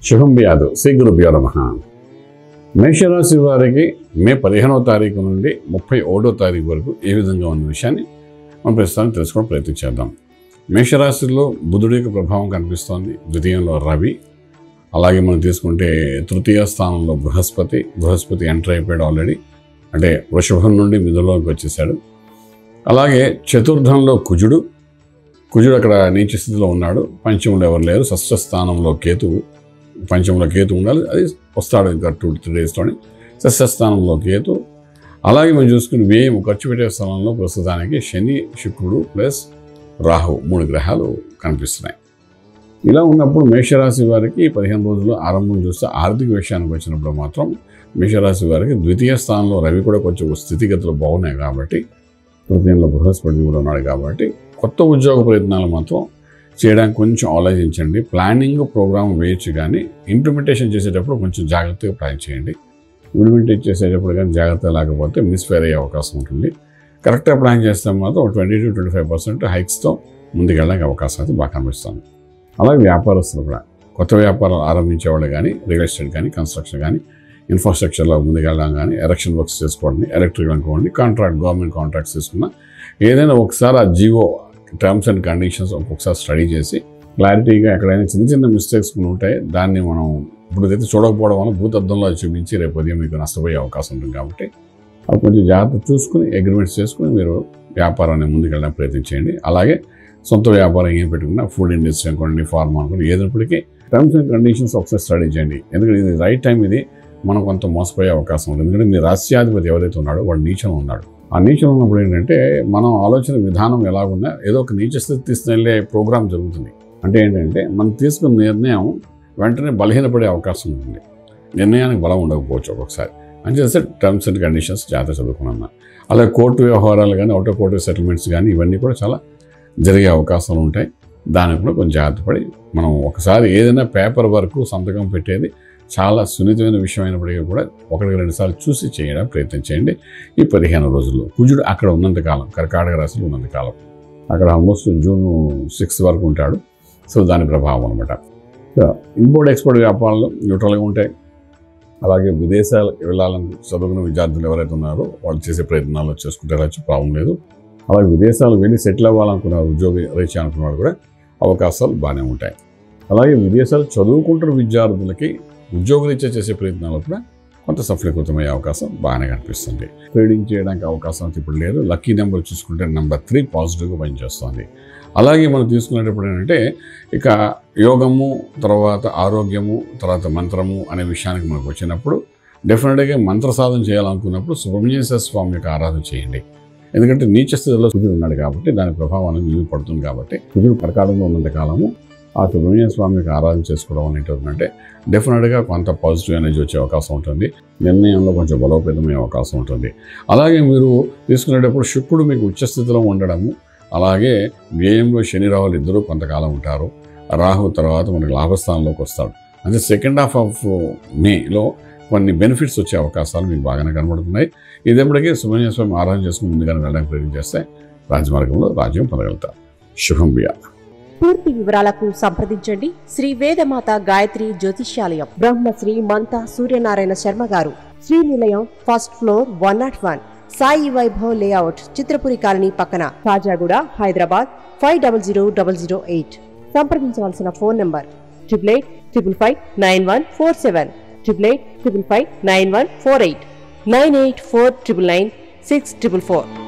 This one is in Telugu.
శుభం వ్యాధు శ్రీ గురుభ్యో నమః. మేషరాశి వారికి మే 15వ తారీఖు నుండి 31వ తారీఖు వరకు ఏ విధంగా ఉన్న విషయాన్ని మనం ప్రస్తుతానికి తెలుసుకోవడం ప్రయత్నం చేద్దాం. మేషరాశిలో బుధుడి యొక్క ప్రభావం కనిపిస్తోంది. ద్వితీయంలో రవి, అలాగే మనం తీసుకుంటే తృతీయ స్థానంలో బృహస్పతి ఎంటర్ అయిపోయాడు ఆల్రెడీ, అంటే వృషభం నుండి మిథునంలోకి వచ్చేసాడు. అలాగే చతుర్థంలో కుజుడు అక్కడ నీచ స్థితిలో ఉన్నాడు. పంచమంలో ఎవరు లేరు. షష్ఠ స్థానంలో కేతువు, పంచంలో కేతు ఉండాలి, అది వస్తాడు ఇంకా 2-3 డేస్లోని. షష్ఠ స్థానంలో కేతు. అలాగే మనం చూసుకుని వ్యయం ఖర్చు పెట్టే స్థలంలో ప్రస్తుతానికి శని, శుక్రుడు ప్లస్ రాహు 3 గ్రహాలు కనిపిస్తున్నాయి. ఇలా ఉన్నప్పుడు మేషరాశి వారికి 15 రోజులు ఆరంభం చూస్తే ఆర్థిక విషయానికి వచ్చినప్పుడు మాత్రం మేషరాశి వారికి ద్వితీయ స్థానంలో రవి కూడా కొంచెం స్థితిగతులు బాగున్నాయి కాబట్టి, తృతీయంలో బృహస్పతి కూడా ఉన్నాడు కాబట్టి కొత్త ఉద్యోగ ప్రయత్నాలు మాత్రం చేయడానికి కొంచెం ఆలోచించండి. ప్లానింగ్ ప్రోగ్రామ్ వేయచ్చు, కానీ ఇంప్లిమెంటేషన్ చేసేటప్పుడు కొంచెం జాగ్రత్తగా ప్లాన్ చేయండి. ఇంప్లిమెంటేట్ చేసేటప్పుడు కానీ జాగ్రత్త లేకపోతే మిస్ఫైర్ అయ్యే అవకాశం ఉంటుంది. కరెక్ట్గా ప్లాన్ చేస్తే మాత్రం 20-25% హైక్స్తో ముందుకెళ్ళడానికి అవకాశం అయితే బాగా కనిపిస్తుంది. అలాగే వ్యాపారస్తులు కూడా కొత్త వ్యాపారాలు ఆరంభించేవాళ్ళు కానీ, రియల్ ఎస్టేట్ కానీ, కన్స్ట్రక్షన్ కానీ, ఇన్ఫ్రాస్ట్రక్చర్లో ముందుకెళ్ళడం కానీ, ఎలక్షన్ వర్క్స్ చేసుకోండి, ఎలక్ట్రికల్ అనుకోండి, గవర్నమెంట్ కాంట్రాక్ట్స్ తీసుకున్నా ఏదైనా ఒకసారి ఆ జీవో టర్మ్స్ అండ్ కండిషన్స్ ఒక్కొక్కసారి స్టడీ చేసి క్లారిటీగా ఎక్కడైనా చిన్న మిస్టేక్స్ ఉంటాయి, దాన్ని మనం ఇప్పుడైతే చూడకపోవడం వల్ల భూతద్దంలో చూపించి రేపు ఉదయం మీకు నష్టపోయే అవకాశం ఉంటుంది. కాబట్టి అది కొంచెం జాగ్రత్త చూసుకుని అగ్రిమెంట్స్ చేసుకుని మీరు వ్యాపారాన్ని ముందుకెళ్ళడానికి ప్రయత్నం చేయండి. అలాగే సొంత వ్యాపారం ఏం పెట్టుకున్నా ఫుడ్ ఇండస్ట్రీ అనుకోండి, ఫార్మా అనుకోండి, ఏదైనప్పటికీ టర్మ్స్ అండ్ కండిషన్స్ ఒకసారి స్టడీ చేయండి. ఎందుకంటే ఇది రైట్ టైం, ఇది మనం కొంత మోసపోయే అవకాశం ఉంటుంది. ఎందుకంటే మీ రాష్ట్రాధిపతి ఎవరైతే ఉన్నాడో వాడు నీచంలో ఉన్నాడు. ఆ నీచంలో ఉన్నప్పుడు ఏంటంటే మనం ఆలోచన విధానం ఎలాగున్నా ఏదో ఒక నీచ స్థితి తీసుకెళ్ళే ప్రోగ్రామ్ జరుగుతుంది. అంటే ఏంటంటే మనం తీసుకున్న నిర్ణయం వెంటనే బలహీనపడే అవకాశం ఉంటుంది. నిర్ణయానికి బలం ఉండకపోవచ్చు ఒక్కొక్కసారి. అంచేస్తే టర్మ్స్ అండ్ కండిషన్స్ జాగ్రత్త చదువుకున్నా. అలాగే కోర్టు వ్యవహారాలు కానీ, అవుట్ ఆఫ్ కోర్టు సెటిల్మెంట్స్ కానీ ఇవన్నీ కూడా చాలా జరిగే అవకాశాలు ఉంటాయి. దానికి కూడా కొంచెం జాగ్రత్త పడి మనం ఒకసారి ఏదైనా పేపర్ వరకు సంతకం పెట్టేది చాలా సున్నితమైన విషయం అయినప్పటికీ కూడా 1-2 సార్లు చూసి చేయడానికి ప్రయత్నం చేయండి. ఈ 15 రోజుల్లో కుజుడు అక్కడ ఉన్నంతకాలం, కర్కాటక రాశిలో ఉన్నంతకాలం, అక్కడ ఆల్మోస్ట్ జూన్ 6 వరకు ఉంటాడు. సో దాని ప్రభావం అనమాట. ఇంపోర్ట్ ఎక్స్పోర్ట్ వ్యాపారాలు న్యూట్రల్గా ఉంటాయి. అలాగే విదేశాలకు వెళ్ళాలని చదువుకున్న విద్యార్థులు ఎవరైతే ఉన్నారో వాళ్ళు చేసే ప్రయత్నాలు చేసుకుంటే రావచ్చు, ప్రాబ్లం లేదు. అలాగే విదేశాలకు వెళ్ళి సెటిల్ అవ్వాలనుకున్న ఉద్యోగ రీత్యా అనుకున్న వాళ్ళు కూడా అవకాశాలు బాగానే ఉంటాయి. అలాగే విదేశాలు చదువుకుంటున్న విద్యార్థులకి ఉద్యోగరీత్యా చేసే ప్రయత్నాలు కూడా కొంత సఫలీకృతమయ్యే అవకాశం బాగానే కనిపిస్తుంది. ట్రేడింగ్ చేయడానికి అవకాశం అయితే ఇప్పుడు లేదు. లక్కీ నెంబర్ చూసుకుంటే నెంబర్ 3 పాజిటివ్గా పనిచేస్తుంది. అలాగే మనం తీసుకునేటప్పుడు ఏంటంటే ఇక యోగము, తర్వాత ఆరోగ్యము, తర్వాత మంత్రము అనే విషయానికి మనకు వచ్చినప్పుడు డెఫినెట్గా మంత్ర సాధన చేయాలనుకున్నప్పుడు సుబ్రహ్మణ్యేశ్వర స్వామి యొక్క ఆరాధన చేయండి. ఎందుకంటే నీచ స్థితిలో కుజుడు ఉన్నాడు కాబట్టి దాని ప్రభావం అనేది నిలువ పడుతుంది. కాబట్టి కుజుడు కర్కాటకంలో ఉన్నంత కాలము ఆ సుబ్రహ్మణ్య స్వామి యొక్క ఆరాధన చేసుకోవడం అనేటంటే డెఫినెట్గా కొంత పాజిటివ్ ఎనర్జీ వచ్చే అవకాశం ఉంటుంది. నిర్ణయంలో కొంచెం బలోపేతమయ్యే అవకాశం ఉంటుంది. అలాగే మీరు తీసుకునేటప్పుడు శుక్రుడు మీకు ఉచ్చస్థితిలో ఉండడము, అలాగే వ్యయంలో శని రాహులు ఇద్దరు కొంతకాలం ఉంటారు. రాహు తర్వాత మనకి లాభస్థానంలోకి వస్తాడు. అంటే సెకండ్ హాఫ్ ఆఫ్ మేలో కొన్ని బెనిఫిట్స్ వచ్చే అవకాశాలు మీకు బాగానే కనబడుతున్నాయి. ఇదేపటికీ సుబ్రహ్మణ్య స్వామి ఆరాధన చేసుకుని ముందుగానే వెళ్ళడానికి ప్రయత్నం చేస్తే రాజమార్గంలో రాజ్యం పొందగలుగుతారు. శుభం వ్యాధి. పూర్తి వివరాలకు సంప్రదించండి శ్రీ వేదమాత గాయత్రి జ్యోతిష్యాలయం, బ్రహ్మశ్రీ మంతా సూర్యనారాయణ శర్మ గారు, Srinilayam, first floor, 101, Sai Vaibhav layout, Chitrapuri colony పక్కన, కాజాగూడ, హైదరాబాద్ 500008. సంప్రదించవలసిన ఫోన్ నంబర్ 8855559147, 8855559148, 9849996644.